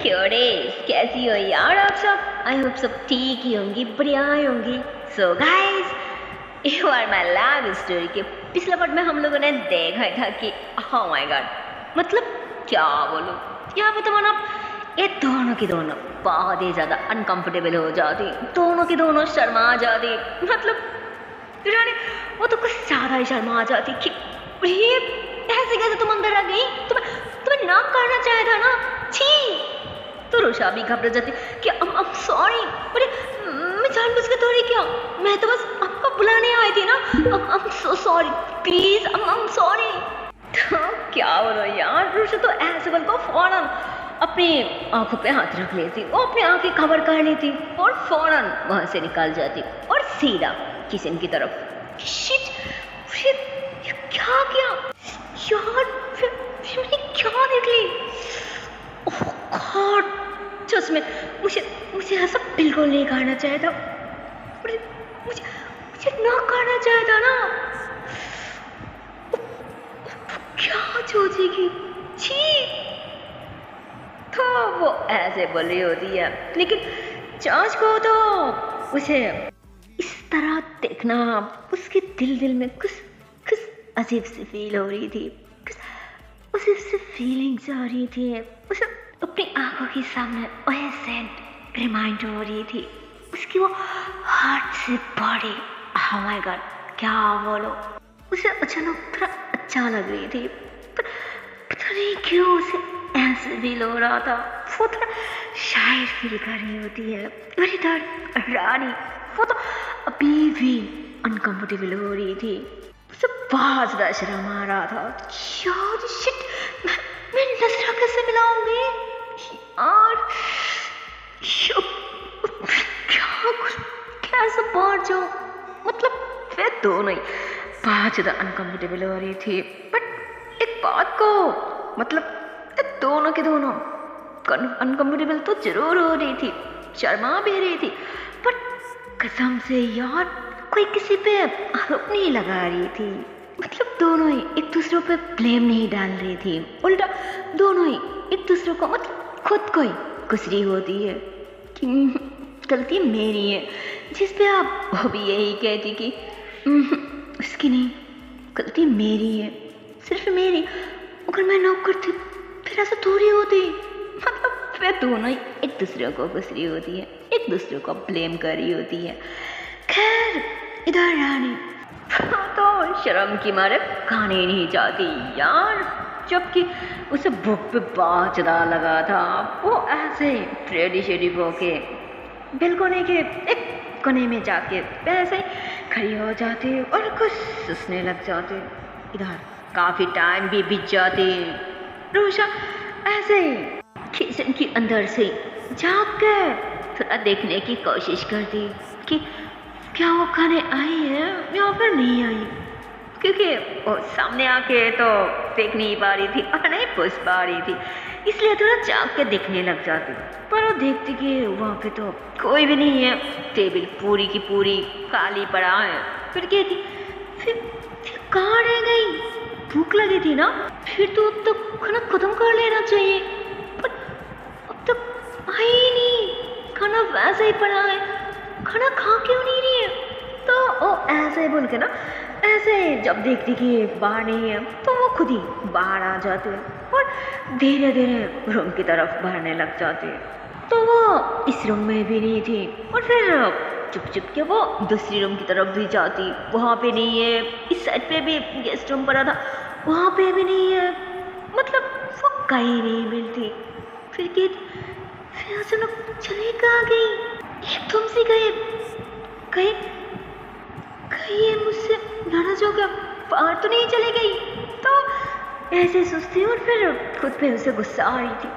क्योरेस कैसी हो यार आप सब। आई होप सब ठीक ही होंगी, बढ़िया ही होंगी। So guys, you are my love story के पिछले पार्ट में हम लोगों ने देखा था कि ओह माय गॉड, मतलब क्या बोलूं, यहाँ पे तो मानो ये दोनों की दोनों बहुत ही ज़्यादा अनकंफर्टेबल हो जाती, दोनों की दोनों शर्मा जाती। मतलब रानी वो तो कुछ ज़्यादा ही शर्मा जाती कि ये ऐसे कैसे तुम अंदर आ गई, तुम्हें ना करना चाहिए था ना, छी। तो रुषा भी घबरा जाती कि I'm सॉरी, अरे मैं जानबूझ के थोड़ी क्या, मैं तो बस आपको बुलाने आई थी ना, I'm so sorry, please I'm sorry। तो क्या बोलो यार, रुषा तो ऐसे बोल को फौरन अपनी आंखों पे हाथ रख लेती, वो अपनी आंखें कवर कर लेती और फौरन वहां से निकल जाती और सीधा किचन की तरफ। शिट, फिर क्या किया यार, फिर मैंने क्या निकली, ओह गॉड, सच में मुझे ऐसा बिल्कुल नहीं करना चाहिए था, मुझे ना करना चाहिए था ना। क्या सोचेगी, छी। तो वो ऐसे बोल रही होती है, लेकिन जांच को तो उसे इस तरह देखना, उसके दिल में कुछ अजीब सी फील हो रही थी, कुछ अजीब सी फीलिंग्स आ रही थी। उसे अपनी आंखों के सामने वह सेंट रिमाइंड हो रही थी, उसकी वो हार्ट से बॉडी। ओह माय गॉड, क्या बोलो, उसे अचानक थोड़ा अच्छा लग रही थी, पर पता नहीं क्यों उसे ऐसे फील हो रहा था, वो थोड़ा शायर फील कर रही होती है। और इधर रानी, वो तो अभी भी अनकंफर्टेबल हो रही थी, उसे बहुत ज़्यादा शर्म आ रहा था। यार शिट, मैं नजरा कैसे मिलाऊंगी यार, कैसे बाहर जाऊं, मतलब वे दोनों ही बहुत ज़्यादा अनकंफर्टेबल हो रही थी। बट एक बात को, मतलब दोनों के दोनों अनकंफर्टेबल तो जरूर हो रही थी, शर्मा भी रही थी, पर कसम से यार कोई किसी पे आरोप नहीं लगा रही थी, मतलब दोनों ही एक दूसरे पे ब्लेम नहीं डाल रही थी, उल्टा दोनों ही एक दूसरे को, मतलब खुद को ही गुस्सा होती है कि गलती मेरी है, जिस पे आप वो भी यही कहती कि उसकी नहीं, गलती मेरी है, सिर्फ मेरी, अगर मैं ना करती फिर ऐसा थोड़ी होती। मतलब वे दोनों ही एक दूसरे को गुस्सा होती है, एक दूसरे को ब्लेम कर रही होती है। खैर इधर रानी तो शर्म की मारे खाने नहीं जाती यार, जबकि उसे भूख पे बहुत ज़्यादा लगा था। वो ऐसे रेडी शेडी होके बिल्कुल के एक कोने में जाके ऐसे ही खड़ी हो जाती और कुछ सोचने लग जाती। इधर काफ़ी टाइम भी बीत जाती, रुषा ऐसे ही किचन के अंदर से झाँक कर थोड़ा देखने की कोशिश करती कि क्या वो खाने आई है या फिर नहीं आई, क्योंकि वो सामने आके तो देख नहीं पा रही थी और नहीं पूछ पा रही थी, इसलिए थोड़ा झाँक के देखने लग जाती। पर वो देखती कि वहाँ पे तो कोई भी नहीं है, टेबल पूरी की पूरी खाली पड़ा है। फिर कहती फिर कहाँ रह गई, भूख लगी थी ना, फिर तो अब तक खाना खत्म कर लेना चाहिए, पर अब तक आई ही नहीं, खाना वैसे ही पड़ा है, खाना खा क्यों नहीं रही है। तो वो ऐसे ही बोल के ना, ऐसे जब देखती कि बाहर नहीं है तो वो खुद ही बाहर आ जाते हैं और धीरे धीरे रूम की तरफ बढ़ने लग जाती है। तो वो इस रूम में भी नहीं थी और फिर चुप चुप के वो दूसरी रूम की तरफ भी जाती, वहाँ पे नहीं है, इस साइड पे भी गेस्ट रूम पड़ा था, वहाँ पे भी नहीं है, मतलब वो कहीं नहीं मिलती। फिर अचानक चले कहाँ गई, एकदम से गए, कहीं ये मुझसे नाराज हो गया, बाहर तो नहीं चली गई। तो ऐसे सोचती और फिर खुद पे उसे गुस्सा आ रही थी,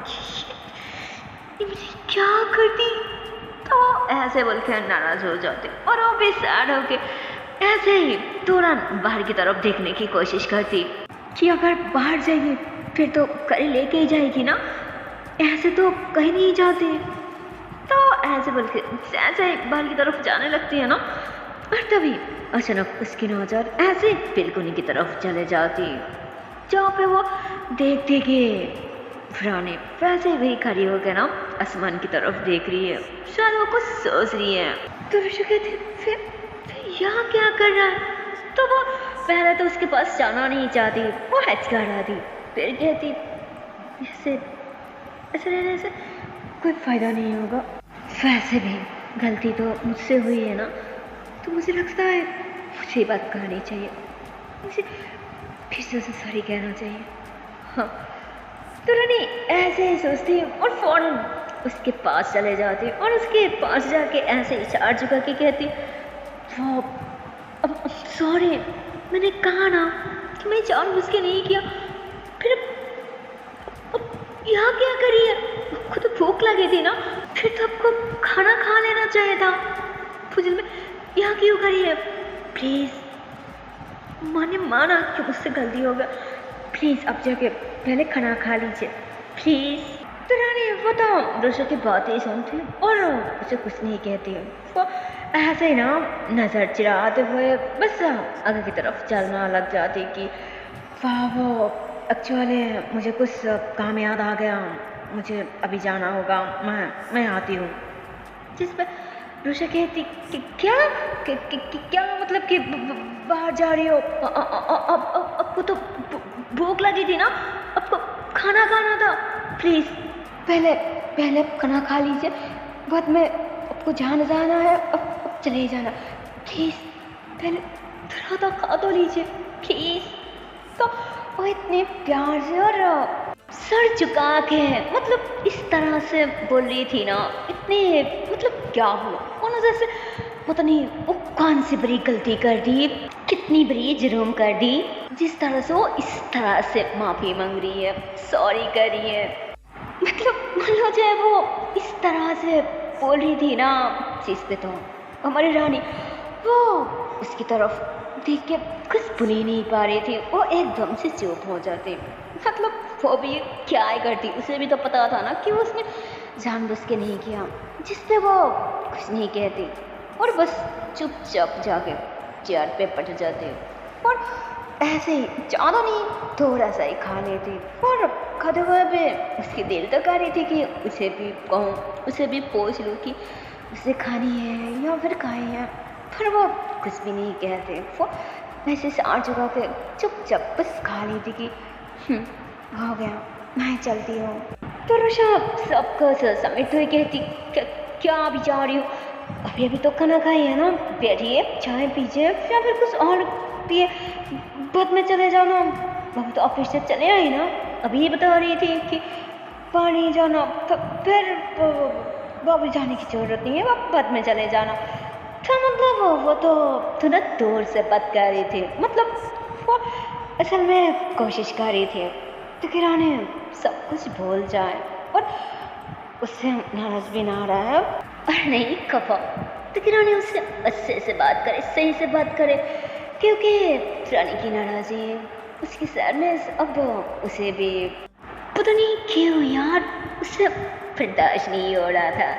क्या करती। तो ऐसे बोल के नाराज हो जाते और वो भी सैड होके ऐसे ही तुरंत बाहर की तरफ देखने की कोशिश करती कि अगर बाहर जाएगी फिर तो कल लेके ही जाएगी ना, ऐसे तो कहीं नहीं जाती। तो ऐसे बोल के ऐसे बाहर की तरफ जाने लगती है ना, और तभी अचानक उसकी नजर ऐसे बिल्कुनी की तरफ चले जाती, जहाँ पे वो देखती कि रानी वैसे ही वही खड़ी होकर ना आसमान की तरफ देख रही है, शायद वो कुछ सोच रही है। तो ऋषि कहती फिर यहाँ क्या कर रहा है? तो वो पहले तो उसके पास जाना नहीं चाहती, वो हिचकिचा थी। फिर कहती ऐसे ऐसे रहने से कोई फ़ायदा नहीं होगा, वैसे भी गलती तो मुझसे हुई है ना, तो मुझे लगता है मुझे बात करनी चाहिए, मुझे फिर से उसे सॉरी कहना चाहिए। हाँ, तो रानी ऐसे ही सोचती और फ़ौरन उसके पास चले जाती और उसके पास जाके ऐसे इशारा चुका के कहती वो अब सॉरी, मैंने कहा ना कि मैं जानबूझ के नहीं किया। फिर अब यहाँ क्या करी है? आपको तो भूख लगी थी ना, फिर तो आपको खाना खा लेना चाहिए था। फुजिल में यहाँ क्यों करी है? प्लीज़, मैंने माना कि मुझसे गलती होगा, प्लीज़ अब जाके पहले खाना खा लीजिए प्लीज़। तो रानी वो तो दूसरों की बातें सुनती और उसे कुछ नहीं कहती है। वो ऐसे ही ना नज़र चिराते हुए बस आगे की तरफ चलना लग जाती कि वाह वो एक्चुअली मुझे कुछ काम याद आ गया, मुझे अभी जाना होगा, मैं आती हूँ। जिस पर रुषा कहती कि क्या मतलब कि बाहर जा रही हो? आपको तो भूख लगी थी ना, आपको खाना खाना था, प्लीज़ पहले खाना खा लीजिए, बाद में आपको जहाँ जाना है अब चले जाना, प्लीज़ पहले थोड़ा तो खा तो लीजिए प्लीज़। तो वो इतने प्यार से और सर झुका के मतलब इस तरह से बोल रही थी ना, इतने मतलब क्या हुआ उन्होंने जैसे पता नहीं वो कौन सी बड़ी गलती कर दी, कितनी बड़ी जुर्म कर दी, जिस तरह से वो इस तरह से माफ़ी मांग रही है, सॉरी कर रही है। मतलब मान लो चाहे वो इस तरह से बोल रही थी ना, जिस पे तो हमारी रानी वो उसकी तरफ देख के कुछ भूल ही नहीं पा रही थी, वो एकदम से चुप हो जाती। मतलब वो भी क्या ही करती, उसे भी तो पता था ना कि वो उसने जानबूझ के नहीं किया, जिससे वो कुछ नहीं कहती और बस चुपचाप जाके चेयर पे पट जाती और ऐसे ही ज़्यादा नहीं थोड़ा सा ही खा लेती। और खाते हुए भी उसकी दिल तक आ रही थी कि उसे भी कहूँ, उसे भी पूछ लूँ कि उसे खानी है या फिर खाई है, पर वो कुछ भी नहीं कहते। वो ऐसे सार जगह पे चुपचाप बस खा लेती कि हो गया, मैं चलती हूँ। तो रुषा सबको समेटते हुए कहती क्या अभी जा रही हो? अभी तो खाना खाई है ना, बैठिए चाय पीजिए या फिर कुछ और पिए, बाद में चले जाना। बाबू तो ऑफिस से चले आई ना, अभी बता रही थी कि पानी जाना, तो फिर बाबू जाने की ज़रूरत नहीं है, आप बाद में चले जाना। तो मतलब वो तो थोड़ा दूर से बात कर रही थी, मतलब वो असल में कोशिश कर रही थी तो किराने सब कुछ भूल जाए और उससे नाराज भी ना रहा है और नहीं खफा, तो किराने उससे अच्छे से बात करे, सही से बात करे, क्योंकि रानी की नाराज़ी है उसकी सैडनेस अब उसे भी पता नहीं क्यों यार उससे बर्दाश्त नहीं हो रहा था,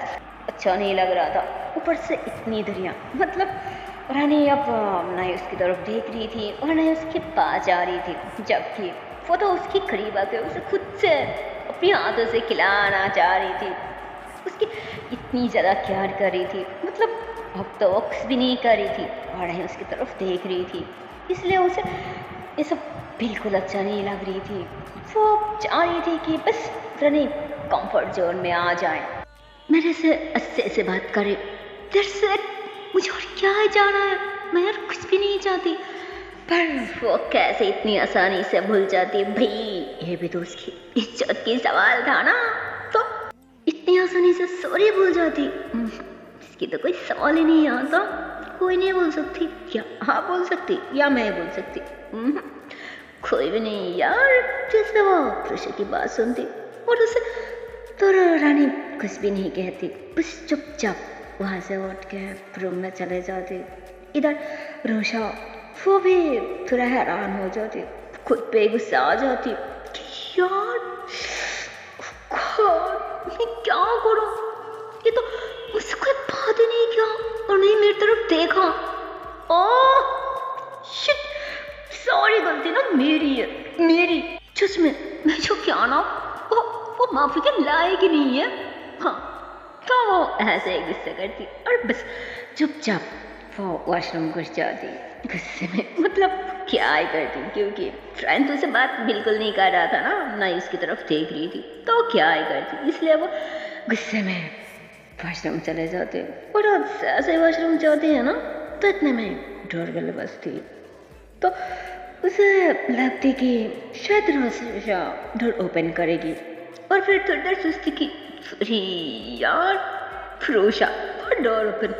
अच्छा नहीं लग रहा था। ऊपर से इतनी दरिया, मतलब रानी अब ना ही उसकी तरफ देख रही थी और ना ही उसके पास जा रही थी, जबकि वो तो उसकी करीब आकर उसे खुद से अपनी हाथों से खिलाना चाह रही थी, उसकी इतनी ज़्यादा केयर कर रही थी। मतलब अब तो वो कुछ भी नहीं कर रही थी और ना ही उसकी तरफ देख रही थी, इसलिए उसे ये सब बिल्कुल अच्छा नहीं लग रही थी। वो चाह रही थी कि बस रानी कंफर्ट जोन में आ जाए, मेरे से अच्छे से बात करे, दैट्स इट, मुझे और क्या है जाना है, मैं यार कुछ भी नहीं चाहती। पर वो कैसे इतनी आसानी से भूल जाती भाई, ये भी तो उसकी इज्जत की सवाल था ना, तो इतनी आसानी से सॉरी भूल जाती, इसकी तो कोई सवाल ही नहीं आता। कोई नहीं बोल सकती क्या? हाँ बोल सकती, या मैं बोल सकती, कोई भी नहीं यार। जैसे वो ऋषि की बात सुनती और उसे तो रानी कुछ भी नहीं कहती, बस चुपचाप वहाँ से उठ के रूम में चले जाती। इधर रोशा वो भी थोड़ा हैरान हो जाती, खुद पे गुस्सा आ जाती कि यार मैं क्या करूँ, ये तो मुझसे कोई बात ही नहीं किया और नहीं मेरी तरफ देखा। शिट, सॉरी, गलती ना मेरी है, मेरी। सच में मैं जो क्या ना माफी के लायक ही नहीं है। हाँ, तो वो ऐसे ही गुस्सा करती और बस चुपचाप वो वॉशरूम घुस जाती गुस्से में। मतलब क्या ही करती, क्योंकि फ्रेंड तो उसे बात बिल्कुल नहीं कर रहा था ना ही उसकी तरफ देख रही थी, तो क्या ही करती, इसलिए वो गुस्से में वॉशरूम चले जाते। और ऐसे वॉशरूम जाते हैं ना, तो इतने में डोरबेल बजती, तो उसे लगती कि शायद रोशा डोर ओपन करेगी, और फिर थोड़ी देर सोचती कि अरे यार रोशा और डोर ओपन,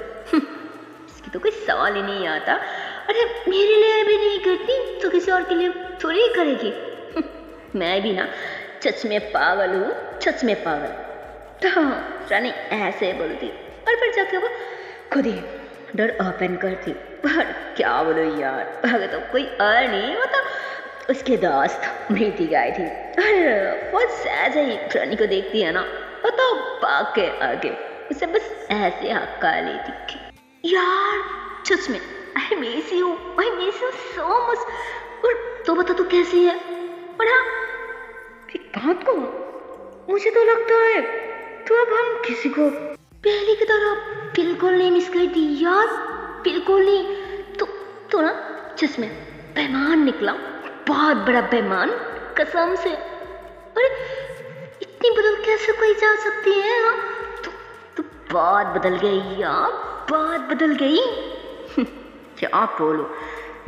इसकी तो कोई सवाल ही नहीं आता। अरे मेरे लिए भी नहीं करती तो किसी और के लिए थोड़ी ही करेगी। मैं भी ना सच में पागल हूँ, सच में पागल। तो रानी ऐसे बोलती और फिर जाके वो खुद ही डोर ओपन करती। पर क्या बोलो यार, अगर तो कोई और नहीं, मतलब उसके दोस्त मृतिका आई थी, और वो ऐसे ही रानी को देखती है ना, वो तो भाग के आगे उसे बस ऐसे हक्का लेती। यार सच में I miss you so much. और तो बता तू कैसी है? और हाँ, एक बात को, मुझे तो लगता है तो अब हम किसी को पहले की तरह बिल्कुल नहीं मिस करती यार, बिल्कुल नहीं। तो ना सच में बेईमान निकला, बहुत बड़ा बेईमान, कसम से। अरे इतनी बदल कैसे कोई जा सकती है? तो बहुत बदल गई यार, बहुत बदल गई। क्या बोलो,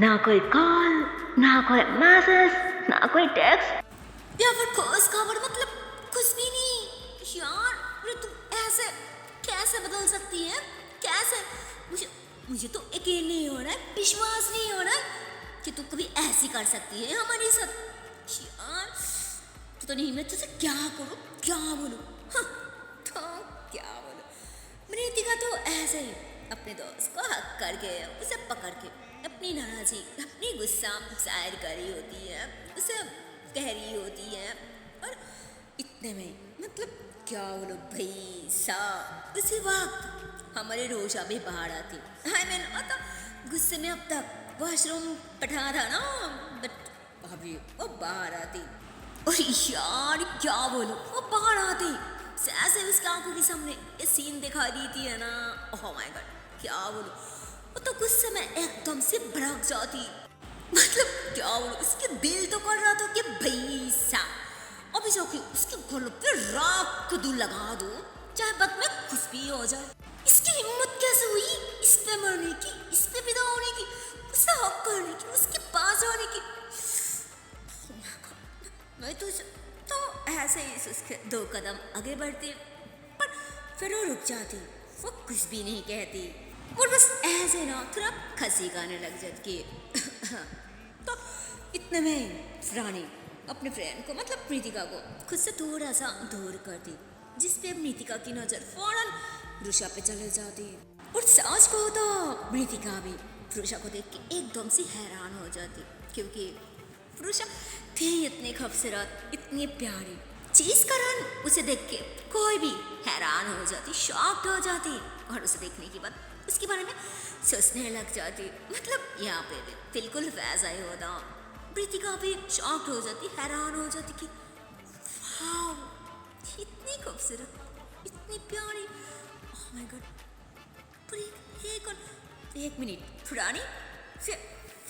ना कोई कॉल, ना कोई मैसेज, ना कोई टेक्स्ट या फिर खोज खबर, मतलब कुछ भी नहीं यार। अरे तुम ऐसे कैसे बदल सकती है? कैसे? मुझे तो यकीन नहीं हो रहा है, विश्वास नहीं हो रहा है कि तू कभी ऐसी कर सकती है हमारे साथ यार। तो नहीं, मैं तुझे क्या करूं, क्या बोलूं? हाँ, तो क्या बोलूं? मृतिका तो ऐसे ही अपने दोस्त को हक करके उसे पकड़ के अपनी नाराजी, अपनी गुस्सा जाहिर कर रही होती है, उसे कह रही होती है। और इतने में मतलब क्या बोलो भाई साहब, उसी वक्त हमारे रोशा भी बाहर आती। मतलब गुस्से में अब तक वॉशरूम पठा था ना, बट अभी वो बाहर आती। और यार क्या बोलो, वो बाहर आती ऐसे उसकी आंखों के सामने ये सीन दिखा दी थी है ना। ओह माय गॉड, क्या बोलो, वो तो गुस्से में एकदम से भड़क जाती। मतलब क्या बोलो, उसके दिल तो कर रहा था कि भाई साहब अभी जाके उसके गलों पे राख को दूर लगा दो, चाहे बद में कुछ भी हो जाए। इसकी हिम्मत कैसे हुई इस पे मरने की, इस पे विदा होने की, उसे हक करने की, उसके पास जाने की। मैं तो ऐसे ही उसके 2 कदम आगे बढ़ती, पर फिर वो रुक जाती, वो कुछ भी नहीं कहती, और बस ऐसे ना थोड़ा खसी गाने लग जाती। तो इतने में रानी अपने फ्रेंड को, मतलब मृतिका को खुद से थोड़ा सा दूर करती, जिसपे मृतिका की नजर फौरन रुषा पे चले जाती। और सच को तो मृतिका भी रुषा को देख के एकदम से हैरान हो जाती, क्योंकि रुषा थी इतनी खूबसूरत, इतनी प्यारी, जिस कारण उसे देख के कोई भी हैरान हो जाती, शॉक्ड हो जाती, और उसे देखने के बाद उसके बारे में सोचने लग जाती। मतलब यहाँ पे भी बिल्कुल वैसा ही होता, मृतिका भी शॉक्ड हो जाती, हैरान हो जाती कि वाओ इतनी खूबसूरत, इतनी प्यारी, ओह माय गॉड। पर ये कौन? एक मिनट, रानी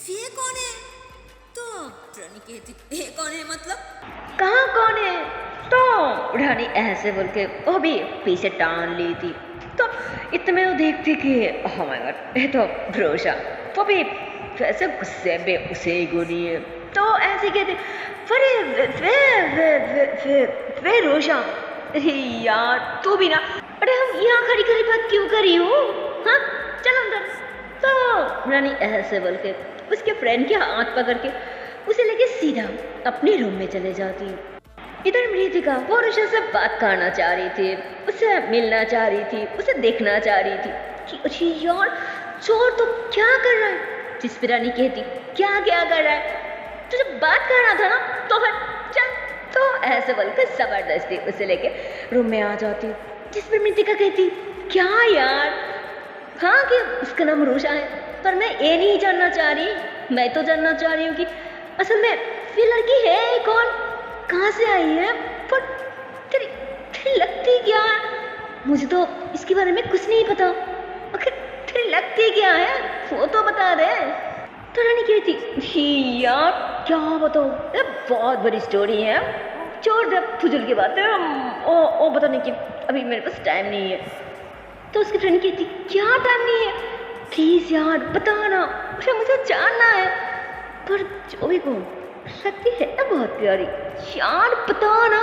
ये कौन है? तो रानी कहती ये कौन है, मतलब कहाँ कौन है? तो रानी ऐसे बोल के वो भी पीछे टान ली थी। तो इतने वो देखती कि ओह माय गॉड, ये तो रोशा, वो भी वैसे गुस्से में उसे ही गोली है। तो ऐसे कहते वे रोशा, अरे यार तू भी ना, अरे हम यहाँ खड़ी खड़ी बात क्यों करी हो? हाँ चल अंदर। तो रानी ऐसे बोल के उसके फ्रेंड के हाथ पकड़ के उसे लेके सीधा अपने रूम में चले जाती। इधर मृतिका वो रुषा से बात करना चाह रही थी, उसे मिलना चाह रही थी, उसे देखना चाह रही थी कि अरे यार चोर तो क्या कर रहा है? जिस पर रानी कहती क्या कर रहा है, तुझे बात करना था ना, तो फिर चल। तो ऐसे बोलकर जबरदस्ती उसे लेके रूम में आ जाती, जिस पर मृतिका कहती क्या यार, हाँ कि उसका नाम रोशा है, पर मैं ये नहीं जानना चाह रही, मैं तो जानना चाह रही हूँ कि असल में ये लड़की है कौन, कहाँ से आई है, पर तेरी तेरी लगती क्या है? मुझे तो इसके बारे में कुछ नहीं पता। आखिर तेरी लगती क्या है वो तो बता दे। तो रानी कहती, ही यार क्या बताऊँ, ये बहुत बड़ी स्टोरी है, छोड़ दे फुजूल की बात है, ओ बताने की अभी मेरे पास टाइम नहीं है। तो उसकी फ्रेंड कहती, क्या टाइम नहीं है, प्लीज यार बताना, मुझे जानना है। पर जो भी कहूँ लगती है ना बहुत प्यारी, यार बताना।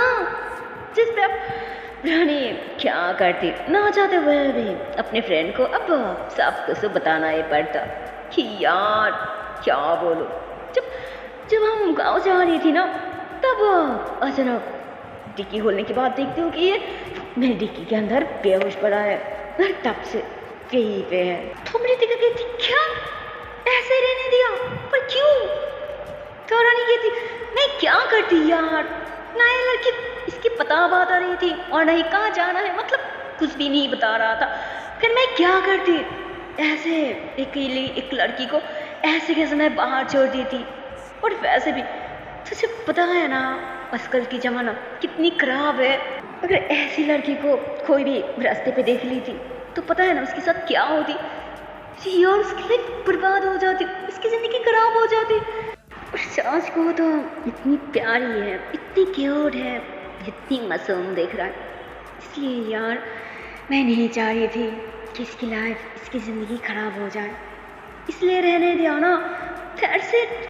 जिस पे अब रानी क्या करती, ना चाहते हुए भी अपने फ्रेंड को अब सब कुछ बताना ही पड़ता कि यार क्या बोलो। जब जब हम गाँव जा रही थी ना, तब अचानक डिक्की खोलने के बाद देखती हूँ कि ये मेरी डिक्की के अंदर बेहोश पड़ा है और तब से यहीं पे है। तो मेरी दिक्कत कहती, क्या ऐसे रहने दिया, पर क्यों? तो रानी कहती, मैं क्या करती यार, ना ये लड़की इसकी पता बता रही थी और नहीं कहाँ जाना है, मतलब कुछ भी नहीं बता रहा था। फिर मैं क्या करती, ऐसे अकेली एक लड़की को ऐसे कैसे मैं बाहर छोड़ दी थी। और वैसे भी तुझे पता है ना आजकल की ज़माना कितनी ख़राब है, अगर ऐसी लड़की को कोई भी रास्ते पे देख ली थी तो पता है ना उसके साथ क्या होती यार, उसकी लाइफ बर्बाद हो जाती, उसकी ज़िंदगी खराब हो जाती। और सास को तो इतनी प्यारी है, इतनी क्यूट है, इतनी मासूम देख रहा है, इसलिए यार मैं नहीं चाह रही थी कि इसकी लाइफ, इसकी ज़िंदगी खराब हो जाए, इसलिए रहने दिया ना, दैट्स इट।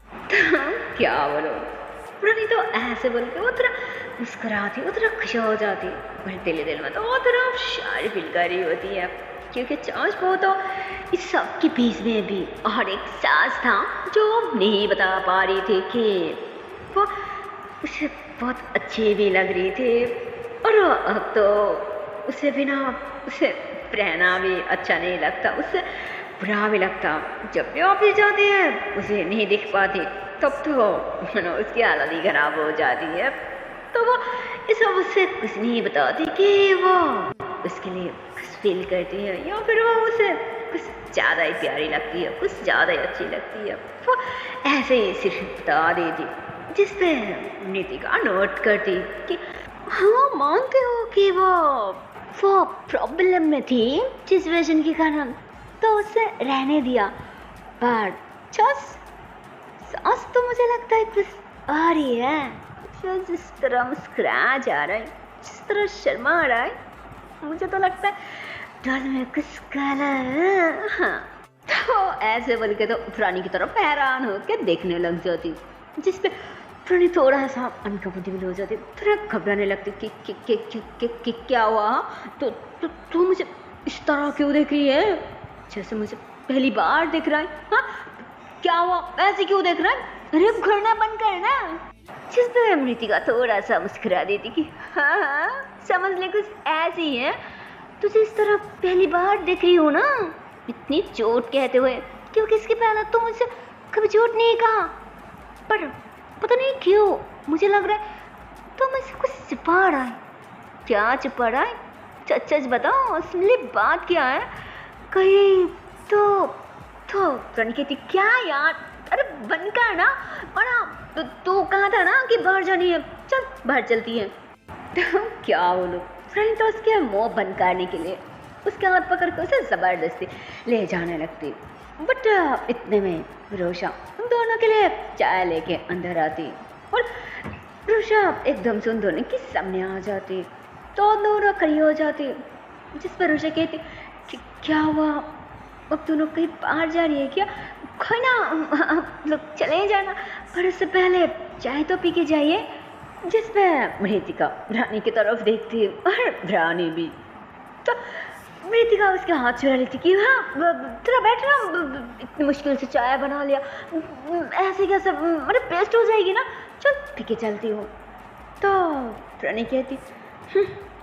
क्या बोलो, रानी तो ऐसे बोल के वो थोड़ा मुस्कुराती, वो थोड़ा खुश हो जाती, और दिल में तो वो थोड़ा शायरी फील कर रही होती है, क्योंकि चाँच को तो इस सब के बीच में भी और एक सास था जो नहीं बता पा रही थी कि वो उसे बहुत अच्छी भी लग रही थी, और अब तो उसे बिना उसे रहना भी अच्छा नहीं लगता, उसे बुरा भी लगता। जब भी ऑफिस जाती है उसे नहीं दिख पाती, तब तो उसकी हालत ही खराब हो जाती है। तो वो इस सब उससे कुछ नहीं बताती कि वो उसके लिए कुछ फील करती है, या फिर वो उसे कुछ ज़्यादा ही प्यारी लगती है, कुछ ज़्यादा ही अच्छी लगती है। वो ऐसे ही सिर्फ बता देती, जिस पे नितिका नोट करती कि हाँ मानते हो कि वो प्रॉब्लम में थी सिचुएशन के कारण, तो उसे रहने दिया, पर सास तो मुझे लगता है कुछ आ रही है, जिस तरह मुस्कुरा जा रहा है, जिस तरह शर्मा रहा है, मुझे तो लगता है डर में कुछ काला है। हाँ, तो ऐसे बोल के तो रानी की तरफ हैरान होकर देखने लग जाती, जिस पे रानी थोड़ा सा अनकंफर्टेबल हो जाती, थोड़ा घबराने लगती कि क्या हुआ, तो मुझे इस तरह क्यों देख रही है, जैसे मुझे पहली बार देख रहा है। हाँ क्या हुआ, ऐसे क्यों देख रहा है, अरे घूरना बंद करना। जिस पे अमृतिका थोड़ा सा मुस्कुरा देती कि हाँ समझ ले कुछ ऐसी है, तुझे इस तरह पहली बार देख रही हो ना, इतनी चोट कहते हुए, क्योंकि इसके पहले तो मुझे कभी चोट नहीं कहा, पर पता नहीं क्यों मुझे लग रहा है तो मुझसे कुछ छिपा रहा है। क्या छिपा रहा है, सच बताओ, असली बात क्या है, कहीं तो रन कहती, क्या यार, अरे बंद कर ना, और तू कहा था ना कि बाहर जानी है, चल बाहर चलती है। तो क्या बोलूं, फ्रेंड तो उसके मुंह बंद करने के लिए उसके हाथ पकड़ कर उसे ज़बरदस्ती ले जाने लगती, बट इतने में रोशा उन दोनों के लिए चाय लेके अंदर आती, और रोशा एकदम से उन दोनों के सामने आ जाती, तो दोनों खड़ी हो जाती, जिस पर रोशा कहती कि क्या हुआ, अब दोनों कहीं बाहर जा रही है क्या, कोई ना लोग चले जाना, पर उससे पहले चाय तो पी के जाइए। जिस पर मृतिका रानी की तरफ देखती और रानी भी, तो मृतिका उसके हाथ छुड़ा लेती कि हाँ तेरा बैठ ना, इतनी मुश्किल से चाय बना लिया, ऐसे कैसे, मतलब पेस्ट हो जाएगी ना, चल पी के चलती हूँ। तो रानी कहती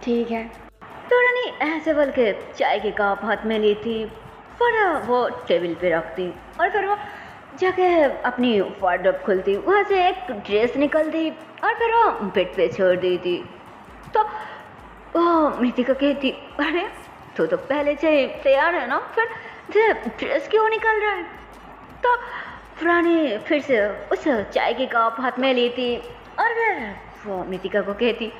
ठीक है। तो रानी ऐसे बोल के चाय के कप हाथ में लेती, पर वो टेबल पे रखती, और फिर वो जाके अपनी वार्डरोब खुलती, वहाँ से एक ड्रेस निकलती और फिर वो बेड पे छोड़ देती। तो वो मृतिका कहती, अरे तो पहले से तैयार है ना, फिर ड्रेस क्यों निकल रहा है। तो रानी फिर से उस चाय के कप हाथ में लेती और फिर वो मृतिका को कहती,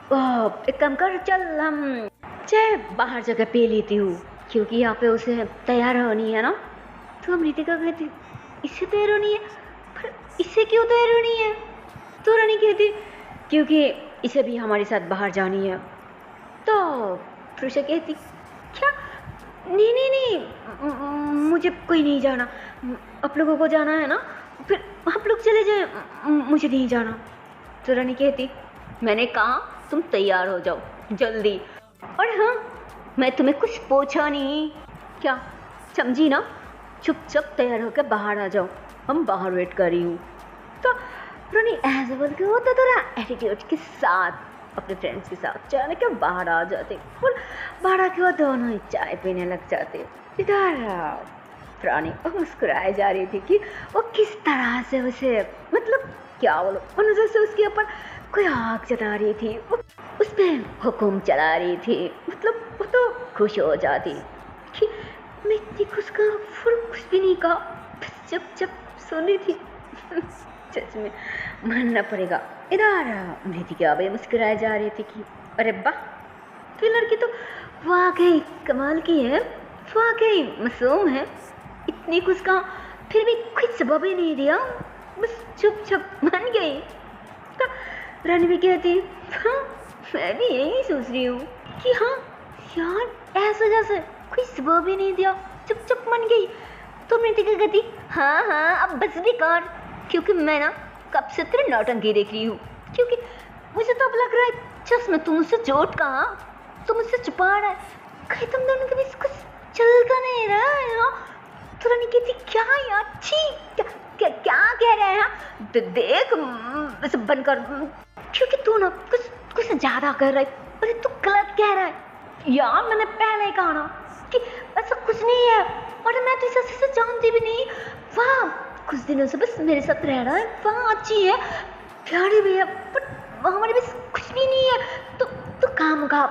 एक काम कर, चल हम चाहे बाहर जगह पे लेती हूँ, क्योंकि यहाँ पे उसे तैयार होनी है ना। तो हम रितिका कहती इससे तैयार होनी है, पर इससे क्यों तैयार होनी है? तो रानी कहती क्योंकि इसे भी हमारे साथ बाहर जानी है। तो प्रुषा कहती क्या? नहीं नहीं नहीं, मुझे कोई नहीं जाना, आप लोगों को जाना है ना, फिर आप लोग चले जाए, मुझे नहीं जाना। तो रानी कहती मैंने कहा तुम तैयार हो जाओ जल्दी, और हाँ मैं तुम्हें कुछ पूछा नहीं, क्या समझी ना? चुपचाप तैयार होकर बाहर आ जाओ, हम बाहर वेट कर रही हूँ। तो रानी ऐसे बोल के वो तो थोड़ा एटीट्यूड के साथ अपने फ्रेंड्स के साथ चाय के बाहर आ जाते, और बाहर आके वो दोनों ही चाय पीने लग जाते। इधर रानी मुस्कुराए जा रही थी कि वो किस तरह से उसे, मतलब क्या बोलो, नजर से उसके ऊपर कोई आग जला रही थी, वो उस पर हुक्म चला रही थी। मतलब वो तो खुश हो जाती कि मैं इतनी खुश कहा, फिर कुछ भी नहीं कहा, बस चुप सुन रही थी। सच में मानना पड़ेगा, इधर रितिका भी मुस्कुराए जा रही थी कि अरे वाह, तो लड़की तो वाकई कमाल की है, वाकई मासूम है, इतनी खुश कहा फिर भी कुछ सबब ही नहीं दिया, बस चुप मान गई। तो रानी भी कहती हाँ मैं भी यही सोच रही हूँ कि हाँ यार ऐसा जैसे कोई सबब ही नहीं दिया, चुप मान गई। तो रितिका कहती हाँ अब बस भी कर, क्योंकि मैं ना कब से तेरी नौटंकी देख रही हूँ, क्योंकि मुझे तो अब लग रहा है चश्मा तुम मुझसे चोट कहाँ, तुम मुझसे छुपा रहा है, कहीं तुम दोनों के बीच कुछ चलता नहीं रहा है ना। तो रानी कहती क्या यार, छी क्या कह रहे हैं, देख वैसे बनकर, क्योंकि तू ना कुछ ज़्यादा कर रहा है, अरे तू गलत कह रहा है यार, मैंने पहले ही कहा ना कि ऐसा कुछ नहीं है, और मैं तो इसे से जानती भी नहीं, वाह कुछ दिनों से बस मेरे साथ रह रहा है, वाह अच्छी है, प्यारी भी है, बट हमारे बीच कुछ भी नहीं है, तो काम का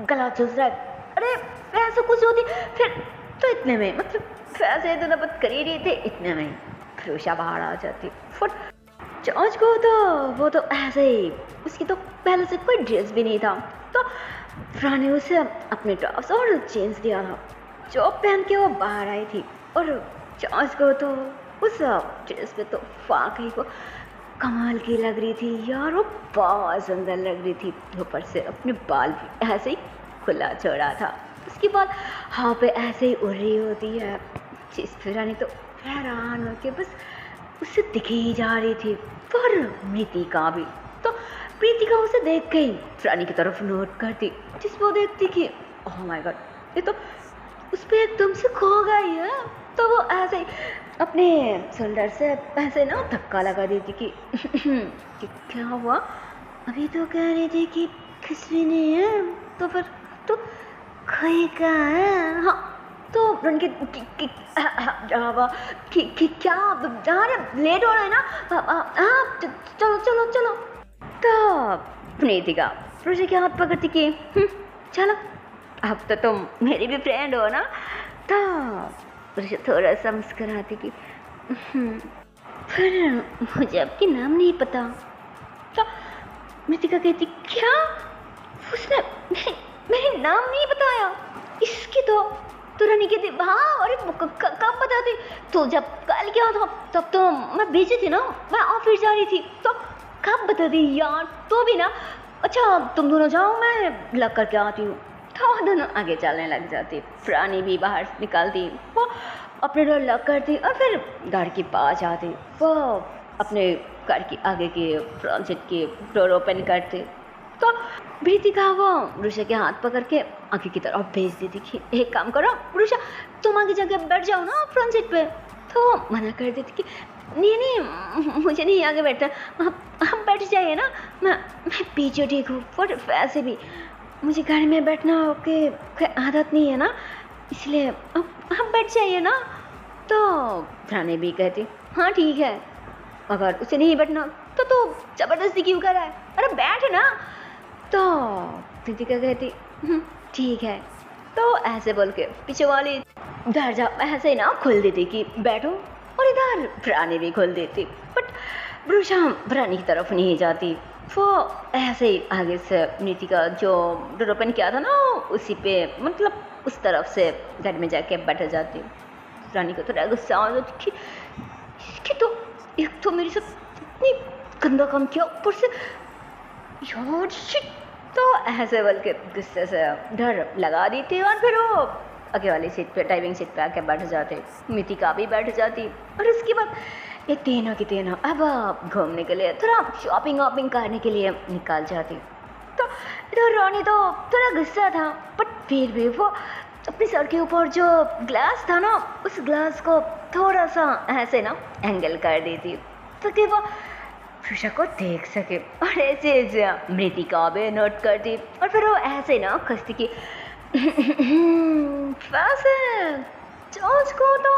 गला चूस रहा है, अरे ऐसा कुछ होती फिर तो इतने में, मतलब वैसे तो बात कर ही रहे थे, इतने में प्रुषा बाहर आ जाती। फुट जॉर्ज को तो वो तो ऐसे ही, उसकी तो पहले से कोई ड्रेस भी नहीं था, तो रानी उसे अपने टॉप्स और जीन्स दिया था, जो पहन के वो बाहर आई थी। और जॉर्ज को तो उस ड्रेस पे तो वाकई को कमाल की लग रही थी यार, वो बहुत सुंदर लग रही थी, ऊपर से अपने बाल भी ऐसे ही खुला छोड़ा था, उसके बाद हाँ पे ऐसे ही उड़ रही होती है, जिस पे रानी तो हैरान होके बस उससे दिखी ही जा रही थी। पर प्रीतिका भी, तो प्रीतिका उसे देख गई, रानी की तरफ नोट करती, जिस वो देखती कि ओह माय गॉड, ये तो उस पर एकदम से खो गई है। तो वो ऐसे ही अपने शोल्डर से ऐसे ना धक्का लगा देती कि क्या हुआ, अभी तो कह रही थी कि कुछ भी नहीं है, तो फिर तो खोई कहाँ है? हाँ तो उनके क्या अरे लेट हो रहा है ना, हाँ चलो। तो प्रीतिका प्रुषा के हाथ पकड़ती कि चलो अब तो तुम मेरी भी फ्रेंड हो ना। तो प्रुषा थोड़ा सा मुस्कुराती कि फिर मुझे आपके नाम नहीं पता। तो प्रीतिका कहती क्या, उसने मेरे नाम नहीं बताया इसकी? तो रानी कहती हाँ, अरे कब बताती, तो जब कल क्या था तब तो मैं बिजी थी ना, मैं ऑफिस जा रही थी, तो कब बताती यार, तो भी ना, अच्छा तुम दोनों जाओ मैं लग करके आती हूँ। तो दोनों आगे चलने लग जाती, रानी भी बाहर निकलती, वो अपने डोर लॉक करती और फिर घर के पास आती, वो अपने घर के आगे के फ्रंट सीट के डोर ओपन करती। तो प्रीतिका वो प्रुषा के हाथ पकड़ के आगे की तरफ भेज देती कि एक काम करो प्रुषा, तुम आगे जाके बैठ जाओ ना फ्रंट सीट पे। तो मना कर देती कि नहीं मुझे नहीं आगे बैठना, आप बैठ जाइए ना, मैं पीछे ठीक हूँ, पर वैसे भी मुझे गाड़ी में बैठना के आदत नहीं है ना, इसलिए आप बैठ जाइए ना। तो रानी भी कहती हाँ ठीक है, अगर उसे नहीं बैठना तो ज़बरदस्ती क्यों कर रहा है, अरे बैठ ना। तो प्रीतिका कहती ठीक है। तो ऐसे बोल के पीछे वाली दरजा ऐसे ही ना खोल देती कि बैठो, और इधर रानी भी खोल देती, बट प्रुषा रानी की तरफ नहीं जाती, वो ऐसे ही आगे से नीति का जो डोर ओपन किया था ना उसी पे मतलब उस तरफ से घर में जाके बैठ जाती। रानी को थोड़ा गुस्सा आ जाती कि तो एक तो मेरे साथ इतनी गंदा काम किया, ऊपर से यार शिट। तो ऐसे बोल के गुस्से से डर लगा दी थी और फिर वो आगे वाली सीट पे ड्राइविंग सीट पे आके बैठ जाते। मितिका भी बैठ जाती और उसके बाद ये तीनों की तीनों अब घूमने के लिए थोड़ा शॉपिंग वॉपिंग करने के लिए निकल जाती। तो इधर रानी तो थोड़ा गुस्सा था बट फिर भी वो अपने सर के ऊपर जो ग्लास था ना उस ग्लास को थोड़ा सा ऐसे ना एंगल कर देती ताकि वो शीशा को देख सके और ऐसे ऐसे मृतिका भी नोट करती और फिर वो ऐसे ना खस्ती की वैसे जॉर्ज को तो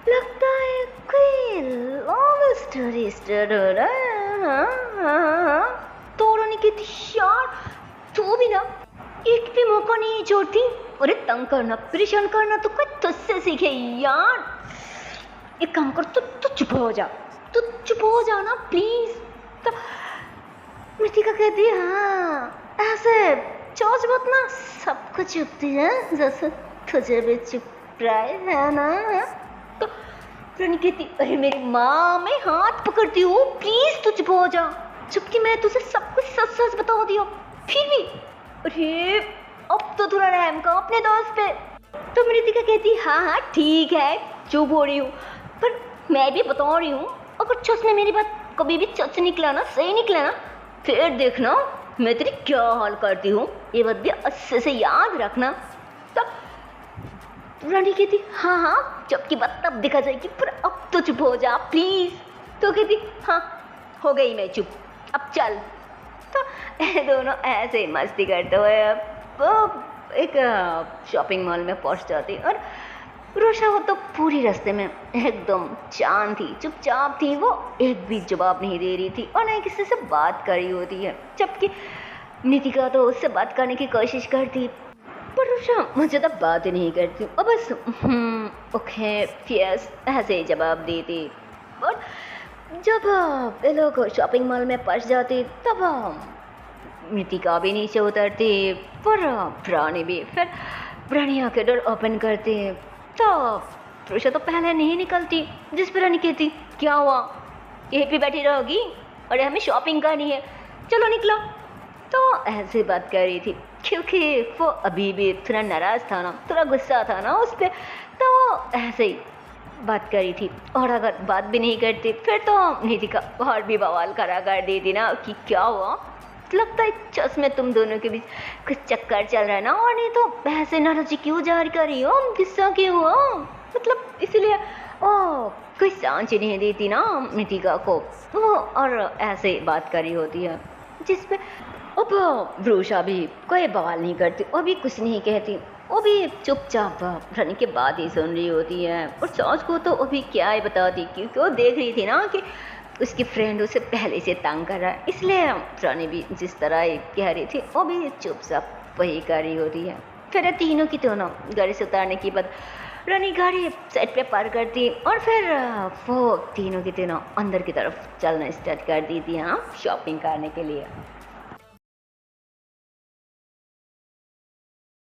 लगता है कोई लव स्टोरी स्टार्ट हो रहा है। तो रानी कहती यार तू भी ना एक भी मौका नहीं छोड़ती, अरे तंग करना परेशान करना तो कोई तुझसे सीखे यार। एक काम कर तू चुप हो जा, तू चुप हो जा ना प्लीज। तो मृतिका कहती है हाँ ऐसे चौच बात ना सबको चुपती है जैसे तुझे भी चुप रहा है ना। तो रानी कहती अरे मेरी माँ मैं हाथ पकड़ती हूँ प्लीज तू चुप हो जा, जबकि मैं तुझे सब कुछ सच सच बता दिया फिर भी अरे अब तो थोड़ा रहम का अपने दोस्त पे। तो मृतिका कहती हाँ हाँ ठीक है चुप हो रही हूँ, पर मैं भी बता रही हूँ अगर सच में मेरी बात कभी भी सच निकला ना सही निकला ना फिर देखना मैं तेरी क्या हाल करती हूँ, ये बात भी अच्छे से याद रखना। तो रानी कहती हाँ हाँ जबकि बात तब दिखा जाएगी पर अब तो चुप हो जा प्लीज। तो कहती हाँ हो गई मैं चुप अब चल। तो दोनों ऐसे मस्ती करते हुए वो एक शॉपिंग मॉल में पहुंच जाती और रोशा हो तो पूरी रास्ते में एकदम शांत थी चुपचाप थी, वो एक भी जवाब नहीं दे रही थी और ना ही किसी से बात कर रही होती है, जबकि नितिका तो उससे बात करने की कोशिश करती पर रोशा मुझे तो बात ही नहीं करती और बस ओके यस ऐसे ही जवाब देती। और जब ये लोग शॉपिंग मॉल में पहुंच जाते तब मृतिका भी नीचे उतरती पर रानी भी, फिर रानी आके डोर ओपन करती तो रोशा तो पहले नहीं निकलती, जिस पर रानी कहती क्या हुआ यहीं पे बैठी रहोगी और हमें शॉपिंग करनी है चलो निकलो। तो ऐसे बात कर रही थी क्योंकि वो अभी भी थोड़ा नाराज़ था ना थोड़ा गुस्सा था ना उस पर, तो ऐसे ही बात करी थी और अगर बात भी नहीं करती फिर तो नितिका और भी बवाल करा कर देती ना कि क्या हुआ लगता है चस में तुम दोनों के बीच कुछ चक्कर चल रहा है ना, और नहीं तो ऐसे नाराजी क्यों जाहिर कर रही हो गुस्सा क्यों हुआ, मतलब इसलिए ओ कोई सांच ही नहीं देती ना नितिका को वो और ऐसे बात करी होती है जिसपे अब रोशा भी कोई बवाल नहीं करती वो भी कुछ नहीं कहती, वो भी चुपचाप रानी के बात ही सुन रही होती है। और सॉस को तो वो भी क्या ही बताती क्योंकि वो देख रही थी ना कि उसकी फ्रेंड उसे पहले से तंग कर रहा है, इसलिए रानी भी जिस तरह कह रही थी वो भी चुपचाप वही कर रही होती है। फिर तीनों की दोनों गाड़ी से उतारने के बाद रानी गाड़ी साइड पे पार करती और फिर वो तीनों की तीनों अंदर की तरफ चलना स्टार्ट कर दी थी हाँ शॉपिंग करने के लिए।